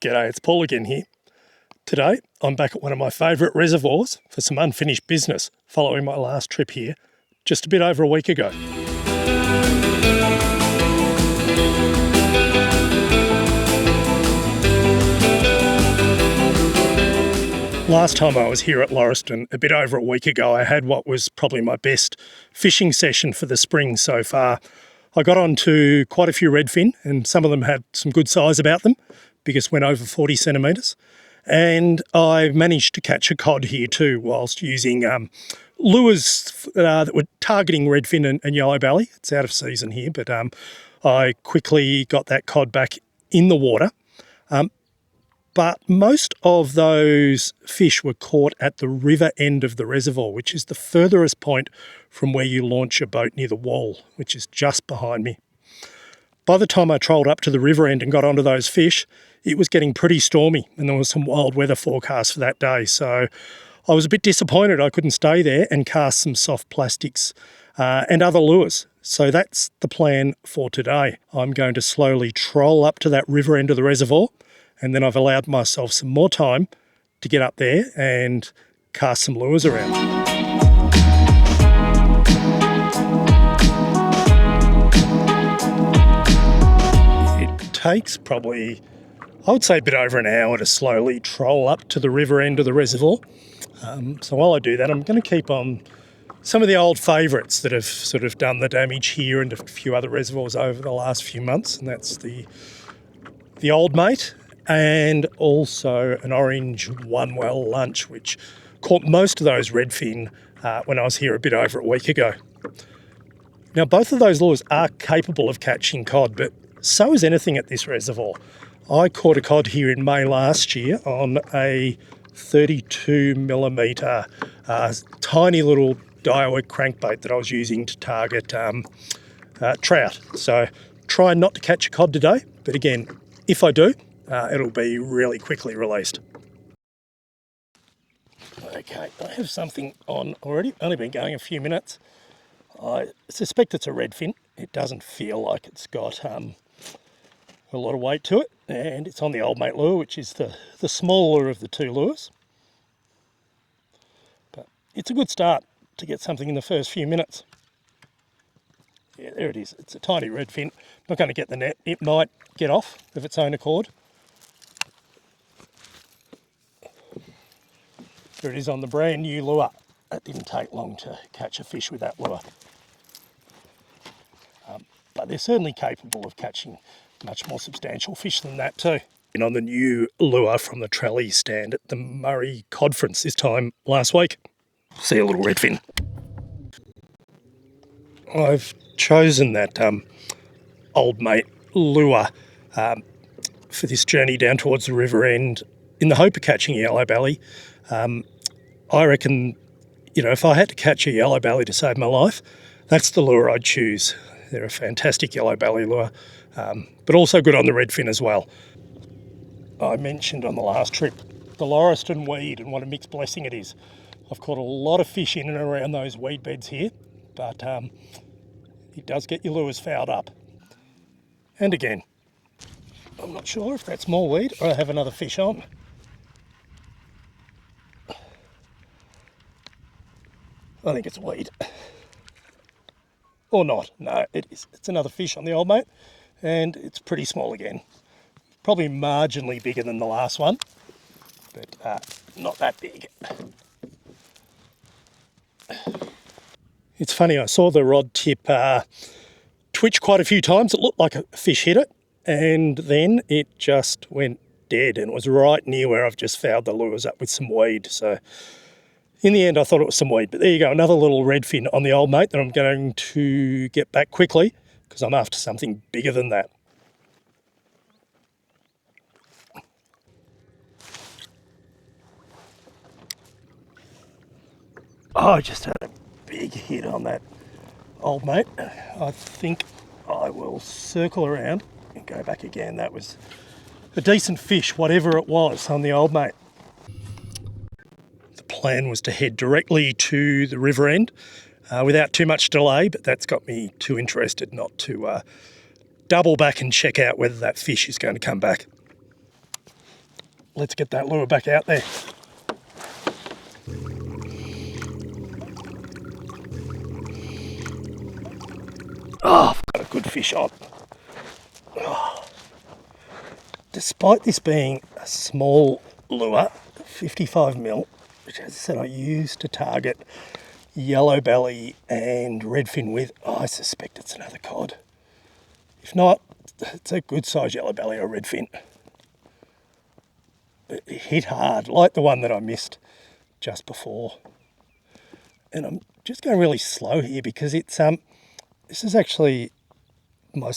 G'day, it's Paul again here. Today, I'm back at one of my favourite reservoirs for some unfinished business following my last trip here just a bit over a week ago. Last time I was here at Lauriston, a bit over a week ago, I had what was probably my best fishing session for the spring so far. I got onto quite a few redfin, and some of them had some good size about them. Biggest went over 40 centimetres. And I managed to catch a cod here too whilst using lures that were targeting redfin and yellow belly. It's out of season here, but I quickly got that cod back in the water. But most of those fish were caught at the river end of the reservoir, which is the furthest point from where you launch your boat near the wall, which is just behind me. By the time I trolled up to the river end and got onto those fish, it was getting pretty stormy and there was some wild weather forecast for that day. So I was a bit disappointed I couldn't stay there and cast some soft plastics and other lures. So that's the plan for today. I'm going to slowly troll up to that river end of the reservoir, and then I've allowed myself some more time to get up there and cast some lures around. Takes probably, I would say, a bit over an hour to slowly troll up to the river end of the reservoir. So while I do that, I'm going to keep on some of the old favourites that have sort of done the damage here and a few other reservoirs over the last few months, and that's the old mate and also an orange one well lunch, which caught most of those redfin when I was here a bit over a week ago. Now, both of those lures are capable of catching cod, but so is anything at this reservoir. I caught a cod here in May last year on a 32mm tiny little dioic crankbait that I was using to target trout. So try not to catch a cod today, but again, if I do, it'll be really quickly released. Okay, I have something on already, only been going a few minutes. I suspect it's a redfin. It doesn't feel like it's got a lot of weight to it, and it's on the old mate lure, which is the smaller of the two lures. But it's a good start to get something in the first few minutes. Yeah, there it is. It's a tiny redfin. Not going to get the net. It might get off of its own accord. There it is on the brand new lure. That didn't take long to catch a fish with that lure. But they're certainly capable of catching much more substantial fish than that too. And on the new lure from the trolley stand at the Murray Conference this time last week. See a little redfin. I've chosen that old mate lure for this journey down towards the river end in the hope of catching a yellow belly. I reckon, if I had to catch a yellow belly to save my life, that's the lure I'd choose. They're a fantastic yellow belly lure, but also good on the redfin as well. I mentioned on the last trip the Lauriston weed and what a mixed blessing it is. I've caught a lot of fish in and around those weed beds here, but it does get your lures fouled up. And again, I'm not sure if that's more weed or I have another fish on. I think it's weed. Or not. No, it is. It's another fish on the old mate, and it's pretty small again. Probably marginally bigger than the last one, but not that big. It's funny, I saw the rod tip twitch quite a few times. It looked like a fish hit it, and then it just went dead, and it was right near where I've just fouled the lures up with some weed. So in the end, I thought it was some weed, but there you go, another little redfin on the old mate that I'm going to get back quickly because I'm after something bigger than that. Oh, I just had a big hit on that old mate. I think I will circle around and go back again. That was a decent fish, whatever it was, on the old mate. Plan was to head directly to the river end without too much delay, but that's got me too interested not to double back and check out whether that fish is going to come back. let's get that lure back out there. Oh, I've got a good fish on. Oh. Despite this being a small lure, 55mm, which as I said I use to target yellow belly and redfin with, I suspect it's another cod. If not, it's a good size yellow belly or redfin. It hit hard, like the one that I missed just before. And I'm just going really slow here because it's this is actually my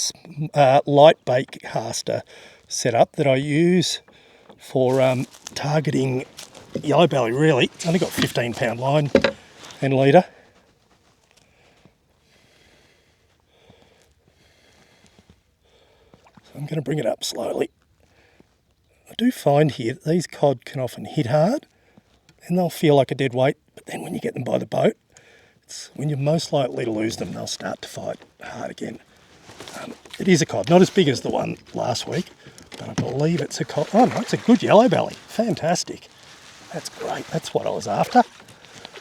light bait caster setup that I use for targeting yellow belly. Really, it's only got 15-pound line and leader. So I'm going to bring it up slowly. I do find here that these cod can often hit hard and they'll feel like a dead weight, but then when you get them by the boat, it's when you're most likely to lose them, they'll start to fight hard again. It is a cod, not as big as the one last week, but I believe it's a cod. Oh no, it's a good yellow belly. Fantastic. That's great. That's what I was after.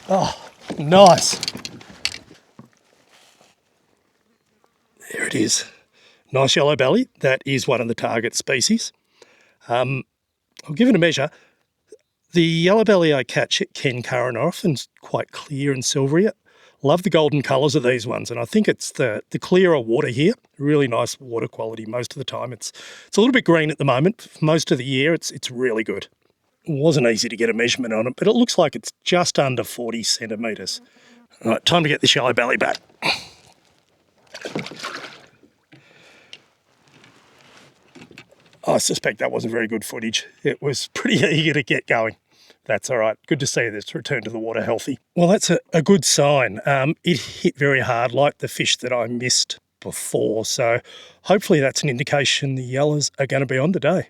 Oh, nice. There it is. Nice yellow belly. That is one of the target species. I'll give it a measure. The yellow belly I catch at Ken Curran are often quite clear and silvery. Love the golden colours of these ones, and I think it's the clearer water here. Really nice water quality most of the time. It's a little bit green at the moment. Most of the year it's really good. It wasn't easy to get a measurement on it, but it looks like it's just under 40 centimetres. All right, time to get this yellow belly back. I suspect that wasn't very good footage. It was pretty eager to get going. That's all right. Good to see this return to the water healthy. Well, that's a good sign. It hit very hard like the fish that I missed before. So hopefully that's an indication the yellows are going to be on today.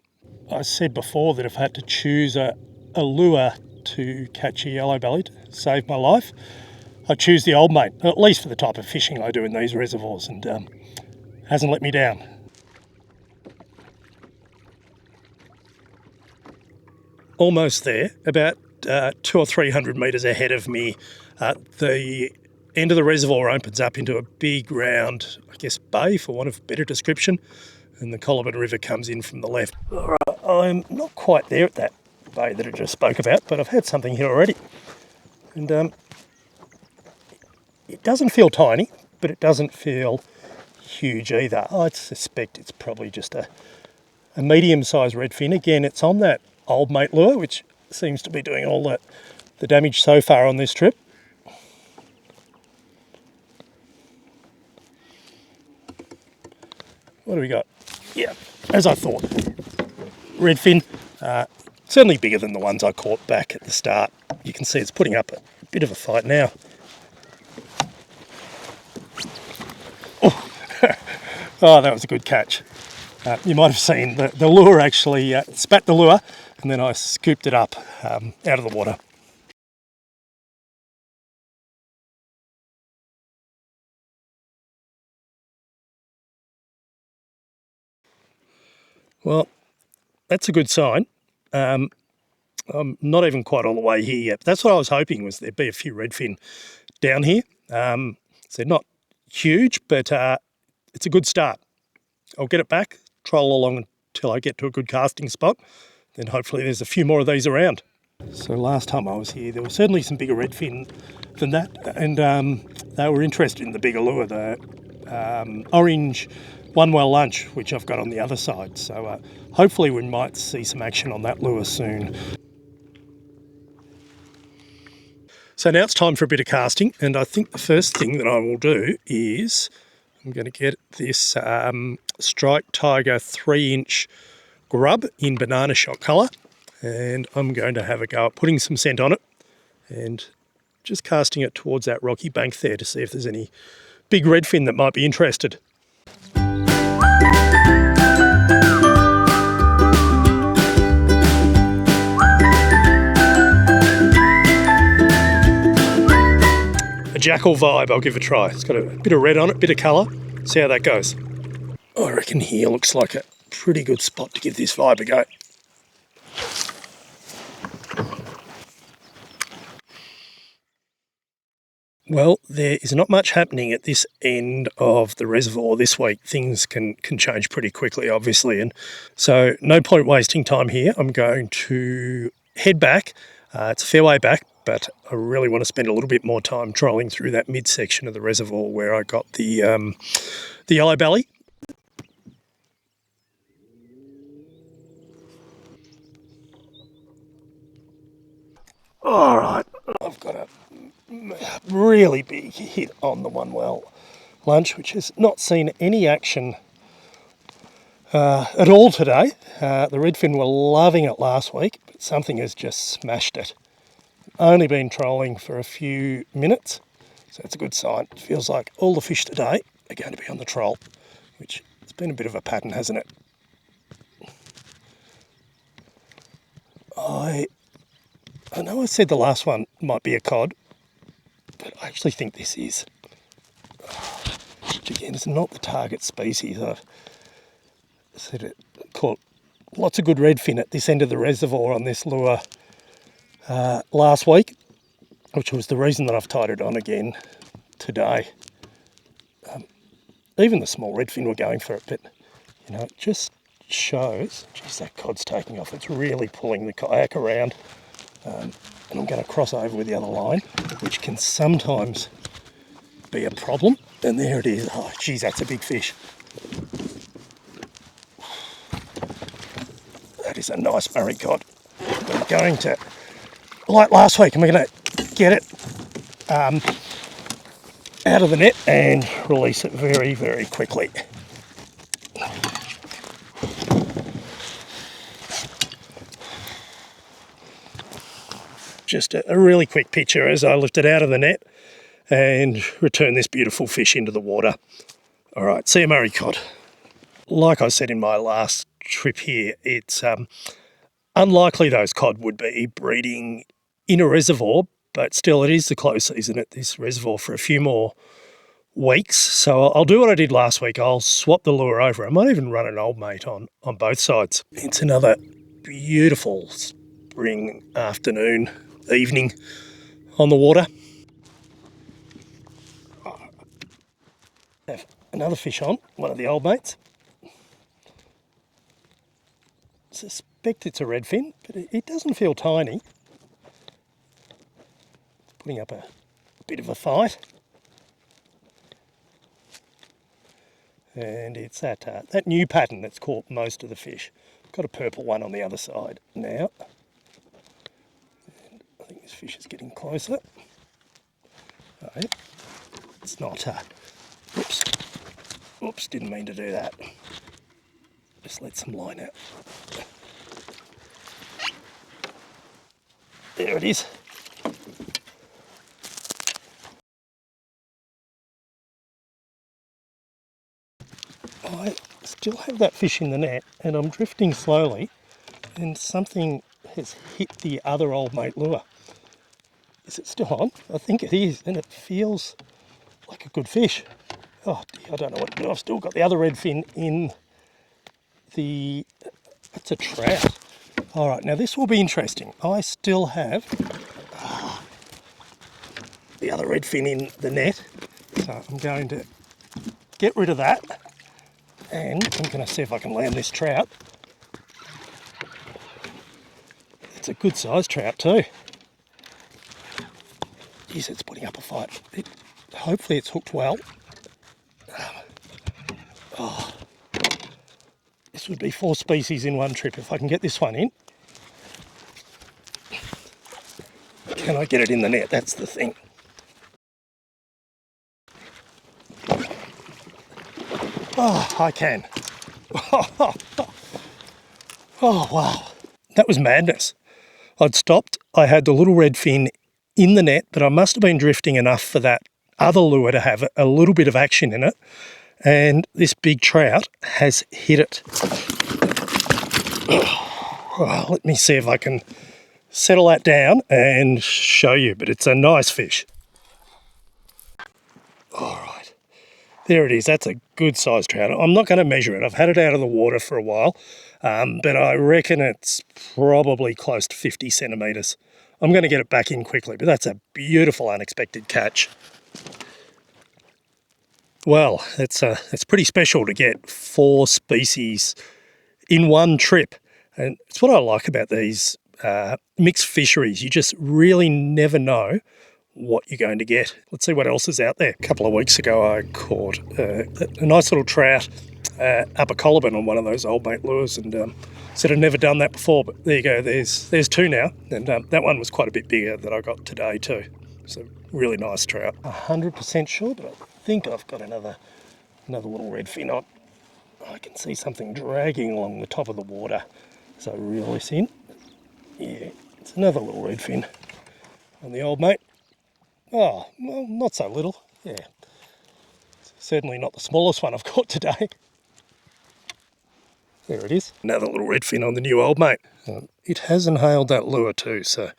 I said before that if I had to choose a lure to catch a yellow belly to save my life, I'd choose the old mate, at least for the type of fishing I do in these reservoirs, and hasn't let me down. Almost there, about 200 or 300 metres ahead of me. The end of the reservoir opens up into a big round, I guess, bay, for want of a better description, and the Coloburn River comes in from the left. All right, I'm not quite there at that bay that I just spoke about, but I've had something here already. And it doesn't feel tiny, but it doesn't feel huge either. I suspect it's probably just a medium-sized redfin. Again, it's on that old mate lure, which seems to be doing all the damage so far on this trip. What do we got? Yeah, as I thought. Redfin, certainly bigger than the ones I caught back at the start. You can see it's putting up a bit of a fight now. Oh, that was a good catch. You might have seen the lure actually spat the lure, and then I scooped it up out of the water. Well, that's a good sign. I'm not even quite all the way here yet. That's what I was hoping, was there'd be a few redfin down here. So not huge, but it's a good start. I'll get it back, troll along until I get to a good casting spot. Then hopefully there's a few more of these around. So last time I was here, there were certainly some bigger redfin than that, and they were interested in the bigger lure, the orange one well lunch, which I've got on the other side. So hopefully we might see some action on that lure soon. So now it's time for a bit of casting, and I think the first thing that I will do is I'm going to get this Strike Tiger 3-inch grub in banana shot colour, and I'm going to have a go at putting some scent on it and just casting it towards that rocky bank there to see if there's any big redfin that might be interested. A jackal vibe, I'll give it a try. It's got a bit of red on it, bit of colour. See how that goes. I reckon here looks like a pretty good spot to give this vibe a go. Well, there is not much happening at this end of the reservoir this week. Things can change pretty quickly, obviously, and so no point wasting time here. I'm going to head back. It's a fair way back, but I really want to spend a little bit more time trolling through that midsection of the reservoir where I got the yellow belly. All right, I've got a really big hit on the one well lunch, which has not seen any action at all today. The redfin were loving it last week, but something has just smashed it. Only been trolling for a few minutes, so that's a good sign. It feels like all the fish today are going to be on the troll, which it's been a bit of a pattern, hasn't it? I know I said the last one might be a cod, but I actually think this is. Which again is not the target species. I've said it, caught lots of good redfin at this end of the reservoir on this lure last week, which was the reason that I've tied it on again today. Even the small redfin were going for it, but you know, it just shows, geez, that cod's taking off. It's really pulling the kayak around. And I'm going to cross over with the other line, which can sometimes be a problem. And there it is. Oh, geez, that's a big fish. That is a nice Murray cod. I'm going to, like last week, I'm going to get it out of the net and release it very, very quickly. Just a really quick picture as I lift it out of the net and return this beautiful fish into the water. All right, see you, Murray cod. Like I said in my last trip here, it's unlikely those cod would be breeding in a reservoir, but still it is the close season at this reservoir for a few more weeks. So I'll do what I did last week. I'll swap the lure over. I might even run an old mate on both sides. It's another beautiful spring afternoon, evening on the water. Have another fish on, one of the old mates. Suspect it's a redfin, but it doesn't feel tiny. Putting up a bit of a fight. And it's that new pattern that's caught most of the fish. Got a purple one on the other side now. And I think this fish is getting closer. Oh, it's not. Oops, didn't mean to do that. Just let some line out. There it is. I still have that fish in the net and I'm drifting slowly and something has hit the other old mate lure. Is it still on? I think it is, and it feels like a good fish. Oh dear, I don't know what to do. I've still got the other redfin in the... That's a trout. All right, now this will be interesting. I still have the other redfin in the net, so I'm going to get rid of that. And I'm going to see if I can land this trout. It's a good sized trout too. Jeez, it's putting up a fight. Hopefully it's hooked well. This would be 4 species in one trip if I can get this one in. Can I get it in the net? That's the thing. Oh, I can. Oh, wow. That was madness. I'd stopped. I had the little redfin in the net, but I must have been drifting enough for that other lure to have a little bit of action in it. And this big trout has hit it. Oh, let me see if I can settle that down and show you, but it's a nice fish. All right, there it is. That's a good sized trout. I'm not going to measure it. I've had it out of the water for a while, but I reckon it's probably close to 50 centimetres. I'm going to get it back in quickly, but that's a beautiful unexpected catch. Well, it's pretty special to get 4 species in one trip. And it's what I like about these mixed fisheries. You just really never know what you're going to get. Let's see what else is out there. A couple of weeks ago, I caught a nice little trout up a collarbon on one of those old mate lures, and said I'd never done that before. But there you go. There's 2 now, and that one was quite a bit bigger that I got today too. So really nice trout. 100% sure, but I think I've got another little redfin on. I can see something dragging along the top of the water. So reel this in. Yeah, it's another little redfin on the old mate. Oh, well, not so little. Yeah, certainly not the smallest one I've caught today. There it is. Another little redfin on the new old mate. It has inhaled that lure too, so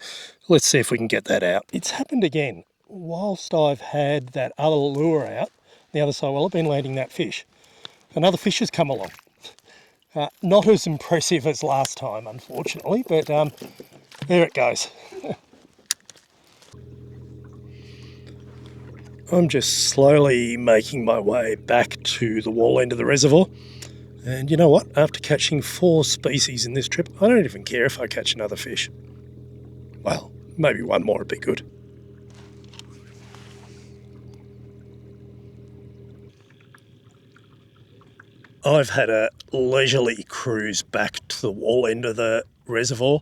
let's see if we can get that out. It's happened again. Whilst I've had that other lure out, the other side, well, I've been landing that fish. Another fish has come along. Not as impressive as last time, unfortunately, but there it goes. I'm just slowly making my way back to the wall end of the reservoir. And you know what? After catching 4 species in this trip, I don't even care if I catch another fish. Well, maybe one more would be good. I've had a leisurely cruise back to the wall end of the reservoir.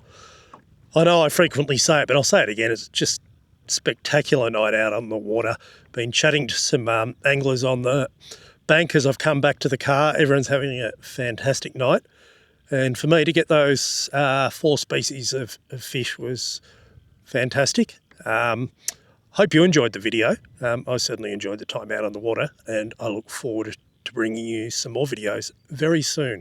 I know I frequently say it, but I'll say it again. It's just spectacular night out on the water. Been chatting to some anglers on the bank as I've come back to the car. Everyone's having a fantastic night. And for me to get those 4 species of fish was fantastic. Hope you enjoyed the video. I certainly enjoyed the time out on the water, and I look forward to bringing you some more videos very soon.